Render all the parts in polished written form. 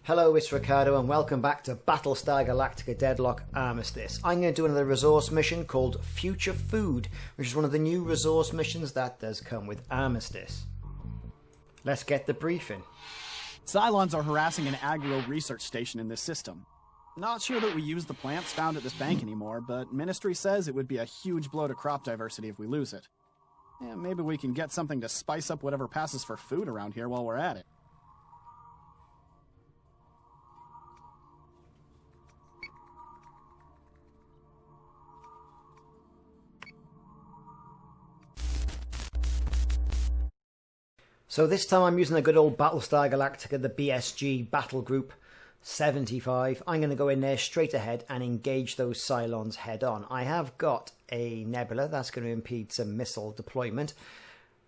Hello, it's Ricardo and welcome back to Battlestar Galactica Deadlock Armistice. I'm going to do another resource mission called Future Food, which is one of the new resource missions that does come with Armistice. Let's get the briefing. Cylons are harassing an agro research station in this system. Not sure that we use the plants found at this bank anymore, but Ministry says it would be a huge blow to crop diversity if we lose it. Yeah, maybe we can get something to spice up whatever passes for food around here while we're at it. So this time I'm using a good old Battlestar Galactica, the BSG Battle Group 75. I'm going to go in there straight ahead and engage those Cylons head on. I have got a nebula that's going to impede some missile deployment,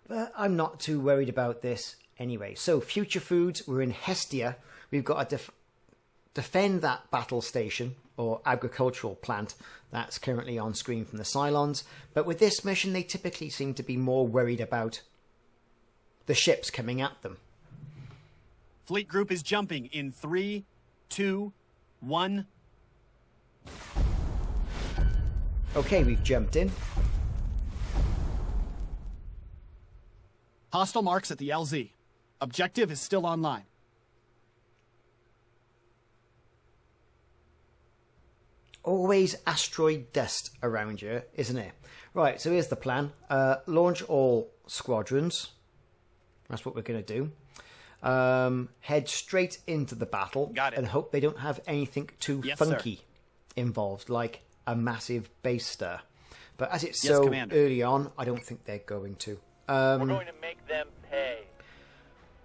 but I'm not too worried about this anyway. So Future Foods, we're in Hestia. We've got to defend that battle station or agricultural plant that's currently on screen from the Cylons. But with this mission, they typically seem to be more worried about the ships coming at them. Fleet group is jumping in 3, 2, 1. Okay, we've jumped in. Hostile marks at the LZ. Objective is still online. Always asteroid dust around you, isn't it? Right, so here's the plan. Launch all squadrons. That's what we're going to do. Head straight into the battle and hope they don't have anything too funky involved, like a massive base star. But as it's so early on, I don't think they're going to. We're going to make them pay.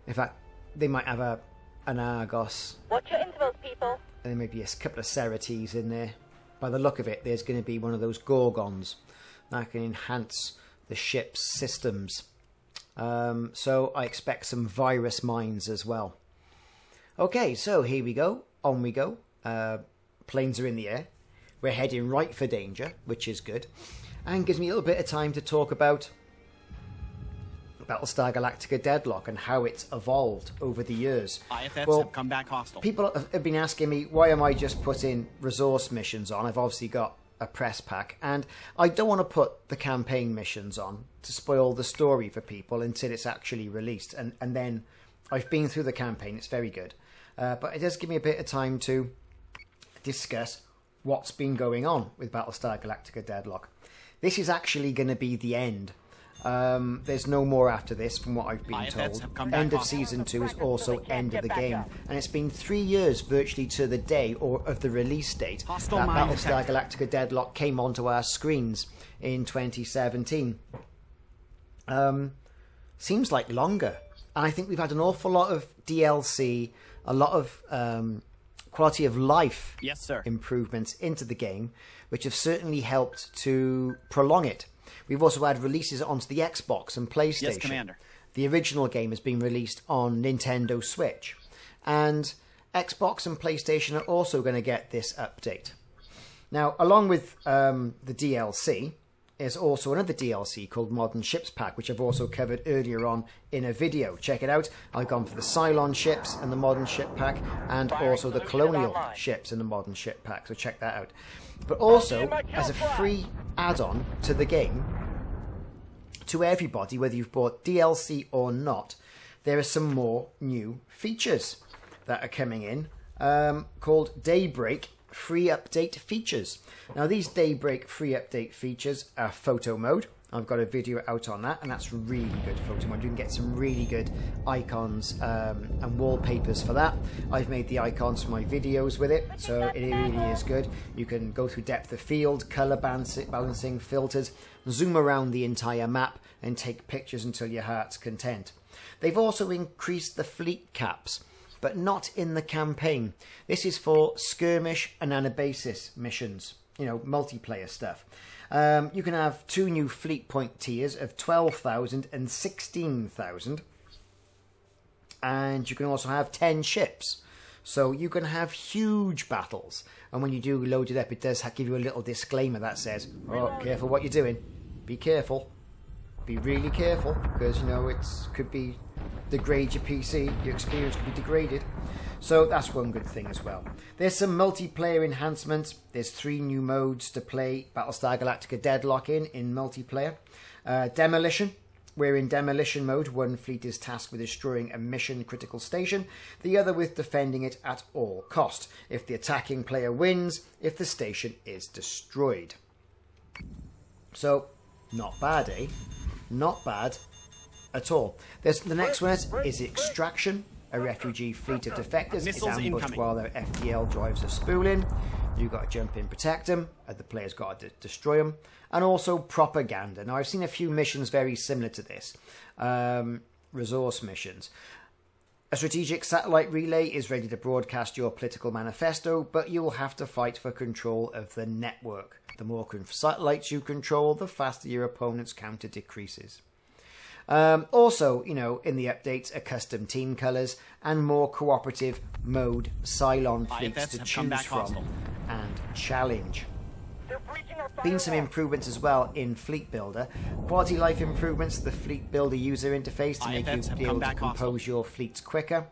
In fact, they might have an Argos. Watch your intervals, people. And there may be a couple of Cerates in there. By the look of it, there's going to be one of those Gorgons that can enhance the ship's systems. So I expect some virus mines as well. Okay, so here we go. On we go. Planes are in the air. We're heading right for danger, which is good. And gives me a little bit of time to talk about Battlestar Galactica Deadlock and how it's evolved over the years. IFFs have come back hostile. People have been asking me, why am I just putting resource missions on? I've obviously got a press pack, and I don't want to put the campaign missions on to spoil the story for people until it's actually released, and then I've been through the campaign. It's very good, but it does give me a bit of time to discuss what's been going on with Battlestar Galactica Deadlock. This is actually going to be the end. There's no more after this, from what I've been told. End of Season 2 is also end of the game. And it's been 3 years virtually to the day or of the release date that Battlestar Galactica Deadlock came onto our screens in 2017. Seems like longer. And I think we've had an awful lot of DLC, a lot of quality of life improvements into the game, which have certainly helped to prolong it. We've also had releases onto the Xbox and PlayStation. Yes, Commander. The original game has been released on Nintendo Switch. And Xbox and PlayStation are also going to get this update. Now, along with the DLC, there's also another DLC called Modern Ships Pack, which I've also covered earlier on in a video. Check it out. I've gone for the Cylon ships and the Modern Ship Pack, and also the Colonial ships in the Modern Ship Pack, so check that out. But also, as a free add-on to the game, to everybody, whether you've bought DLC or not, there are some more new features that are coming in, called Daybreak Free Update Features. Now, these Daybreak Free Update features are photo mode. I've got a video out on that, and that's really good photo mode. You can get some really good icons and wallpapers for that. I've made the icons for my videos with it, so it really is good. You can go through depth of field, color balancing, filters, zoom around the entire map, and take pictures until your heart's content. They've also increased the fleet caps, but not in the campaign. This is for skirmish and anabasis missions, you know, multiplayer stuff. You can have 2 new fleet point tiers of 12,000 and 16,000. And you can also have 10 ships. So you can have huge battles. And when you do load it up, it does give you a little disclaimer that says, oh, careful what you're doing. Be careful. Be really careful, because, you know, it could be degrade your PC. Your experience could be degraded. So that's one good thing as well. There's some multiplayer enhancements. There's 3 new modes to play Battlestar Galactica Deadlock in multiplayer. Demolition. Where in demolition mode, one fleet is tasked with destroying a mission critical station, the other with defending it at all cost, if the attacking player wins, if the station is destroyed. So, not bad, eh? Not bad at all. The next one is Extraction. A refugee fleet of defectors is ambushed while their FTL drives a spool in. You've got to jump in, protect them. The player's got to destroy them. And also Propaganda. Now, I've seen a few missions very similar to this. Resource missions. A strategic satellite relay is ready to broadcast your political manifesto, but you'll have to fight for control of the network. The more satellites you control, the faster your opponent's counter decreases. Also, you know, in the updates are custom team colours and more cooperative mode Cylon fleets to choose from and challenge. Been some improvements as well in Fleet Builder. Quality life improvements to the Fleet Builder user interface to make you be able to compose your fleets quicker.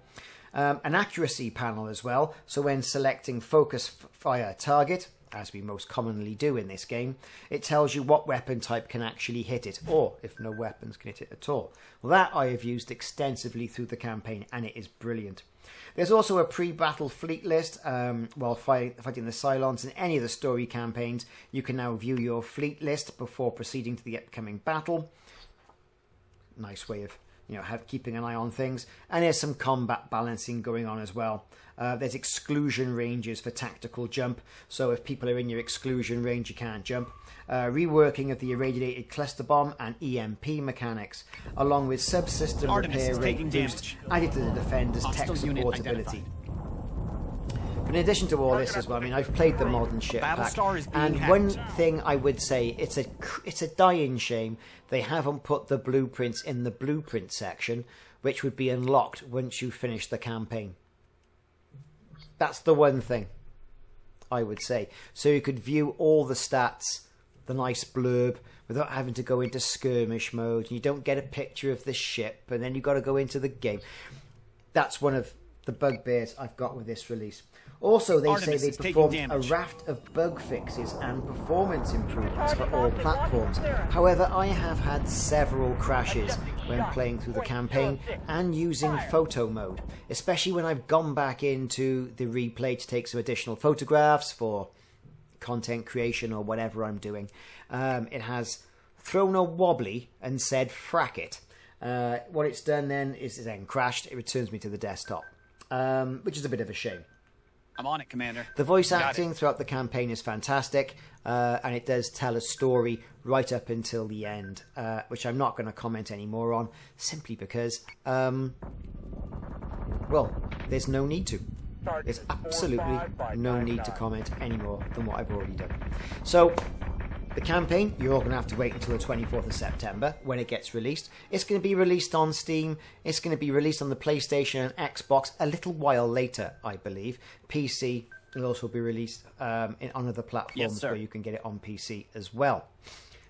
An accuracy panel as well, so when selecting focus fire target, as we most commonly do in this game, it tells you what weapon type can actually hit it, or if no weapons can hit it at all. Well, that I have used extensively through the campaign, and it is brilliant. There's also a pre-battle fleet list. While fighting the Cylons in any of the story campaigns, you can now view your fleet list before proceeding to the upcoming battle. Nice way of, you know, keeping an eye on things. And there's some combat balancing going on as well. There's exclusion ranges for tactical jump, so if people are in your exclusion range, you can't jump. Reworking of the irradiated cluster bomb and EMP mechanics, along with subsystem repair rate boost added to the defender's tech support ability. In addition to all this as well, I mean, I've played the modern ship pack, and one thing I would say, it's a dying shame they haven't put the blueprints in the blueprint section, which would be unlocked once you finish the campaign. That's the one thing I would say. So you could view all the stats, the nice blurb, without having to go into skirmish mode. And you don't get a picture of the ship, and then you've got to go into the game. That's one of the bugbears I've got with this release. Also, they say they performed a raft of bug fixes and performance improvements for all platforms. However, I have had several crashes when playing through the campaign and using photo mode, especially when I've gone back into the replay to take some additional photographs for content creation or whatever I'm doing. It has thrown a wobbly and said frack it. What it's done then is it then crashed. It returns me to the desktop, which is a bit of a shame. I'm on it, Commander. The voice acting throughout the campaign is fantastic, and it does tell a story right up until the end, which I'm not going to comment any more on, simply because, well, there's no need to. There's absolutely no need to comment any more than what I've already done. So, the campaign, you're all going to have to wait until the 24th of September when it gets released. It's going to be released on Steam. It's going to be released on the PlayStation and Xbox a little while later, I believe. PC will also be released on other platforms where you can get it on PC as well.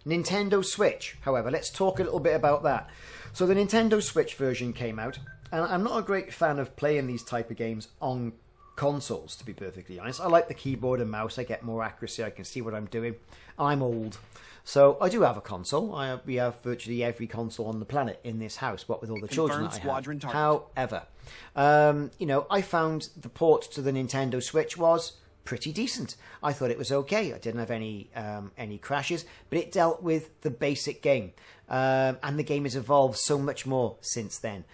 Nintendo Switch, however, let's talk a little bit about that. So the Nintendo Switch version came out, and I'm not a great fan of playing these type of games on consoles, to be perfectly honest. I like the keyboard and mouse. I get more accuracy. I can see what I'm doing. I'm old. So I do have a console. We have virtually every console on the planet in this house, what with all the children that I have. However, you know, I found the port to the Nintendo Switch was pretty decent. I thought it was okay. I didn't have any crashes, but it dealt with the basic game. And the game has evolved so much more since then.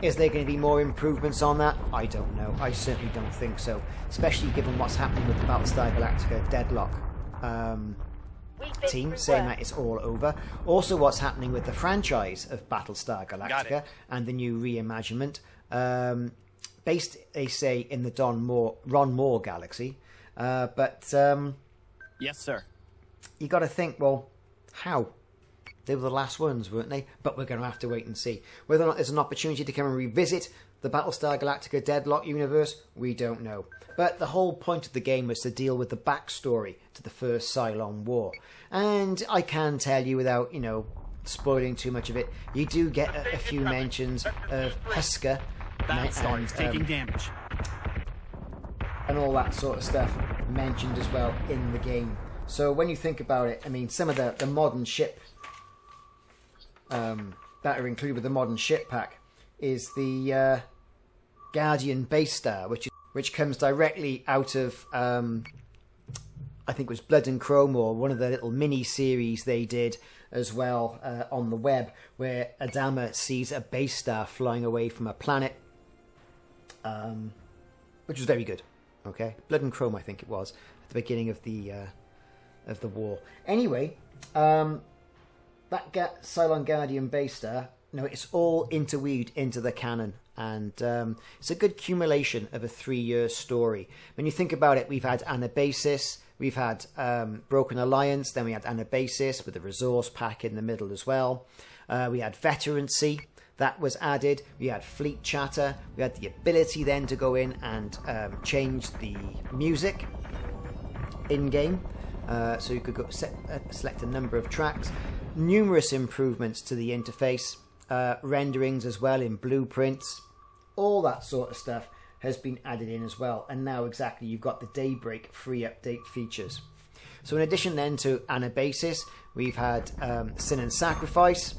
Is there going to be more improvements on that? I don't know. I certainly don't think so, especially given what's happening with the Battlestar Galactica Deadlock team, saying that it's all over. Also, what's happening with the franchise of Battlestar Galactica and the new reimaginement, based, they say, in the Ron Moore galaxy. But yes, sir. You got to think, well, how? They were the last ones, weren't they? But we're going to have to wait and see. Whether or not there's an opportunity to come and revisit the Battlestar Galactica Deadlock universe, we don't know. But the whole point of the game was to deal with the backstory to the first Cylon War. And I can tell you without, you know, spoiling too much of it, you do get a few mentions of Husker Battlestar is taking damage. and all that sort of stuff mentioned as well in the game. So when you think about it, I mean, some of the modern ship that are included with the modern ship pack is the Guardian base star, which comes directly out of I think it was Blood and Chrome, or one of the little mini series they did as well on the web, where Adama sees a base star flying away from a planet, which was very good. Okay, Blood and Chrome, I think it was at the beginning of the war. Anyway, that Cylon Guardian base star, it's all interweaved into the canon, and it's a good accumulation of a 3-year story. When you think about it, we've had Anabasis, we've had Broken Alliance, then we had Anabasis with the resource pack in the middle as well. We had Veterancy, that was added. We had Fleet Chatter. We had the ability then to go in and change the music in-game. So you could go select a number of tracks. Numerous improvements to the interface. Renderings as well in blueprints. All that sort of stuff has been added in as well. And now exactly you've got the Daybreak free update features. So in addition then to Anabasis, we've had Sin and Sacrifice.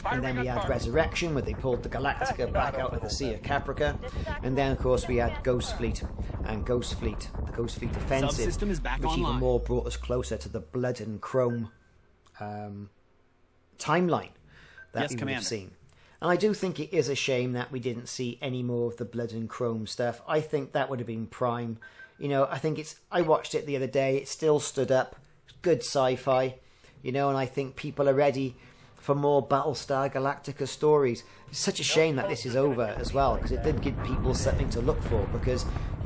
And then we had Resurrection, where they pulled the Galactica back out of the Sea of Caprica. And then, of course, we had Ghost Fleet and Ghost Fleet, the Ghost Fleet Offensive, Subsystem is back which online. even more brought us closer to the Blood and Chrome timeline that Yes, we would Commander. have seen. And I do think it is a shame that we didn't see any more of the Blood and Chrome stuff. I think that would have been prime. I think I watched it the other day. It still stood up. Good sci-fi. And I think people are ready for more Battlestar Galactica stories. It's such a shame that this is over as well, because it did give people something to look for, because, at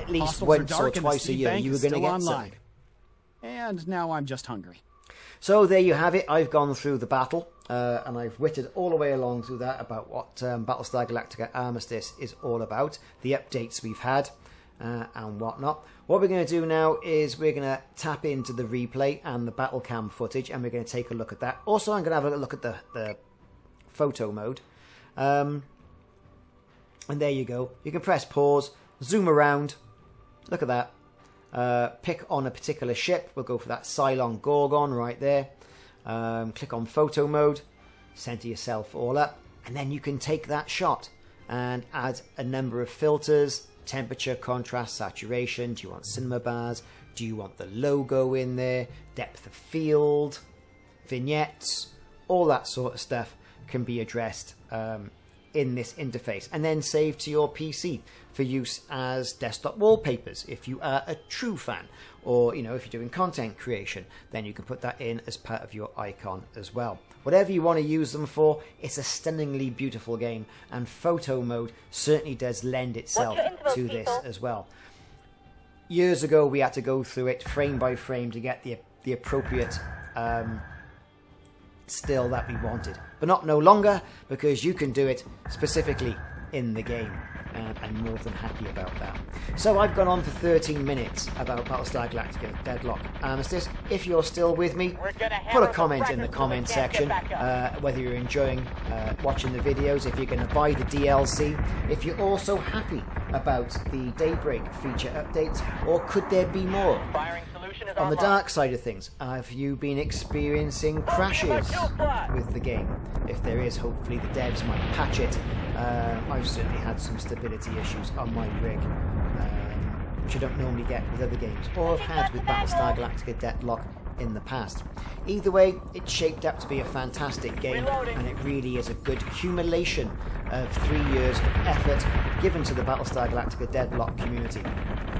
least Hostiles are once or dark and the twice a seed year bank you were is going to still get online. something. And now I'm just hungry. So there you have it. I've gone through the battle, and I've witted all the way along through that about what Battlestar Galactica Armistice is all about, the updates we've had, and whatnot. What we're going to do now is we're going to tap into the replay and the battle cam footage, and we're going to take a look at that. Also, I'm going to have a look at the photo mode. And there you go. You can press pause, zoom around, look at that. Pick on a particular ship. We'll go for that Cylon Gorgon right there. Click on photo mode, center yourself all up, and then you can take that shot and add a number of filters: temperature, contrast, saturation. Do you want cinema bars? Do you want the logo in there? Depth of field, vignettes, all that sort of stuff can be addressed in this interface, and then saved to your PC for use as desktop wallpapers if you are a true fan, or if you're doing content creation, then you can put that in as part of your icon as well. Whatever you want to use them for, it's a stunningly beautiful game, and photo mode certainly does lend itself to this as well. Years ago we had to go through it frame by frame to get the appropriate still that we wanted, but not no longer, because you can do it specifically in the game, and I'm more than happy about that. So I've gone on for 13 minutes about Battlestar Galactica Deadlock Armistice. If you're still with me, put a comment in the comment section, whether you're enjoying watching the videos, if you're going to buy the DLC, if you're also happy about the Daybreak feature updates, or could there be more? On the dark side of things, have you been experiencing crashes with the game? If there is, hopefully the devs might patch it. I've certainly had some stability issues on my rig, which I don't normally get with other games, or have had with Battlestar Galactica Deadlock in the past. Either way, it's shaped up to be a fantastic game, and it really is a good accumulation of 3 years of effort given to the Battlestar Galactica Deadlock community.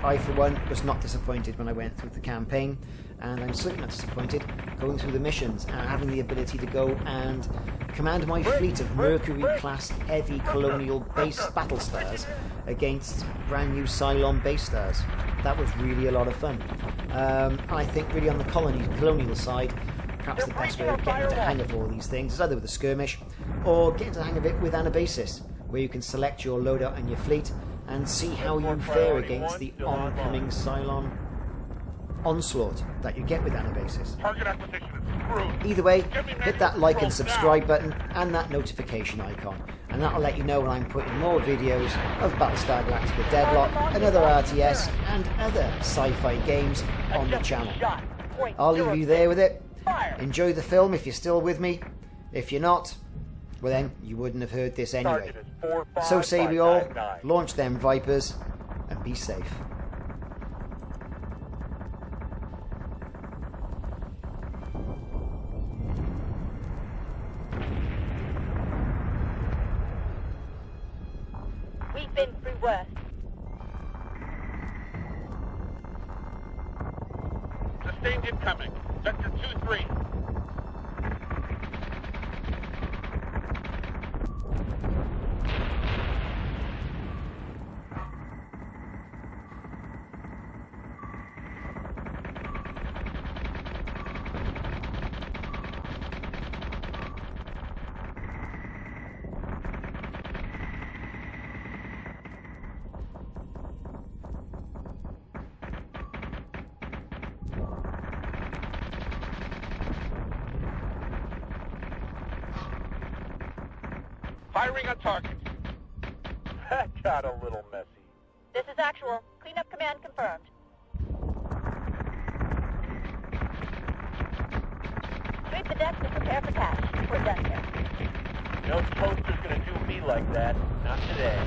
I, for one, was not disappointed when I went through the campaign, and I'm certainly not disappointed going through the missions and having the ability to go and command my fleet of Mercury-class heavy colonial base battlestars against brand new Cylon base stars. That was really a lot of fun. I think really on the colonial side, perhaps the best way of getting to hang of all these things is either with a skirmish or getting to hang of it with Anabasis, where you can select your loadout and your fleet and see how you fare against the oncoming Cylon onslaught that you get with Anabasis. Either way, hit that like and subscribe button and that notification icon. And and that'll let you know when I'm putting more videos of Battlestar Galactica Deadlock, another RTS, and other sci-fi games on the channel. I'll leave you there with it. Enjoy the film if you're still with me. If you're not, well then, you wouldn't have heard this anyway. So say we all, launch them Vipers, and be safe. We've been through worse. Sustained incoming. Sector 2-3. Firing on target. That got a little messy. This is actual. Cleanup command confirmed. Sweep the decks and prepare for cash. We're done here. No toaster's gonna do me like that. Not today.